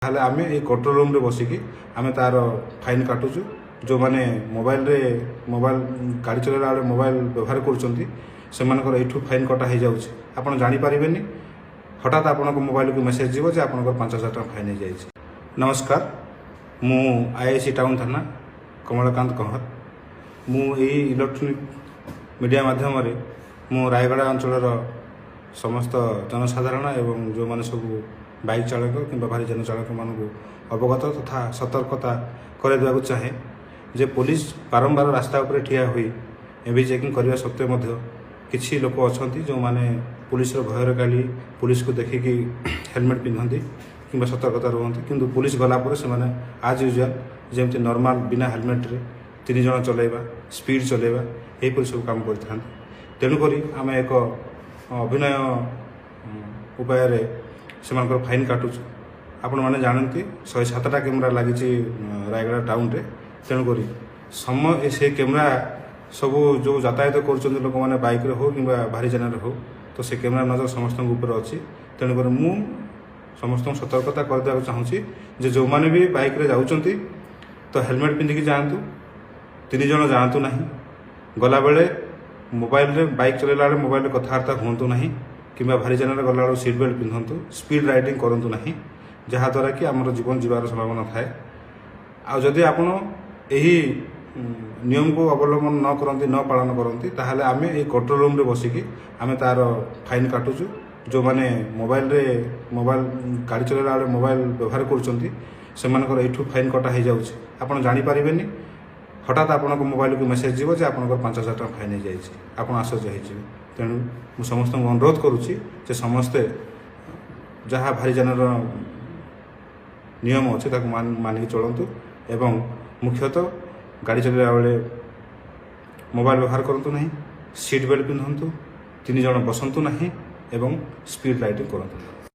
ताहले आमे ए control room रे बसिकी आमे तार फाइन काटुचु। जो माने मोबाइल गाड़ी चलाइला बेले मोबाइल व्यवहार करुँच से फाइन कटा हो जाऊँ। आपड़ जानीपारे हठात आपण मोबाइल को मेसेज जीव जे आपंकर 5,000 टका फाइन हो जाए। नमस्कार, मु आईआईसी टाउन थाना कमलाकांत कंहर। मु इलेक्ट्रोनिक मीडिया माध्यम मु रायगड़ा अंचल समस्त जनसाधारण एवं जो मैंने सब बाइक चालक कि भारी जन चालक मान अवगत तथा सतर्कता कर चाहे जे पुलिस बारंबार रास्ता उपर ठिया हुई एवं चेकिंग करने सत्वे किसी लोक अच्छा जो मैंने पुलिस भयर गाली पुलिस को देखिकी हेलमेट पिंधती कि सतर्कता रुहति कि पुलिस गलापर से आज यूजुआल जमी नॉर्मल बिना हेलमेट रे 3 जन चलैबा स्पीड चलैबा यहीपर सब काम करते। तेणुक आम एक अभिनय उपाय से फाइन काटुचु। आपण मैंने जानती 107टा कैमेरा लगी रायगड़ा टाउन रे। तेणुक समय से कैमेरा सब जो यातायात कर लोक मैंने बाइक रे हो कि भारी जान हो तो से कैमेरा नजर समस्त ऊपर अच्छी। तेणुक मु समस्त सतर्कता करदे चाहूँगी जे जो मैंने भी बाइक रे जाउचंती तो हेलमेट पिंधिकी जातु, 3 जन जातु ना, गला बेले मोबाइल रे बाइक चलाइला बेले मोबाइल रे कथबार्ता हूँ ना कि भारी जान गला बेलू सीट बेल्ट पिंधतु, स्पीड राइडिंग करूँ ना जहाँद्वारा कि आम जीवन जीवार संभावना थाए। आदि आप नियम को अवलंबन न करती न पालन करती ताहले आमे ए कंट्रोल रूम रे बसिकी आमे तार फाइन काटुचु। जो माने मोबाइल गाड़ी चलाइला बेले मोबाइल व्यवहार करुँच से फाइन कटा हो जाऊँ। आपड़ जानीपारे हठात आपण मोबाइल को मेसेज जीव जे आपंकर 5,000 टका फाइन हो जाए। आप आश्चर्य हो। तेणु मु समस्त अनुरोध करुच्ची जे समस्ते जहाँ भारी जान नियम अच्छे मानिक चलतु एवं मुख्यतः गाड़ी चलाइला बेले मोबाइल व्यवहार करूँ ना, सीट बेल्ट पिंधतु, 3 जन बसतु ना एवं स्पीड राइडिंग करूँ।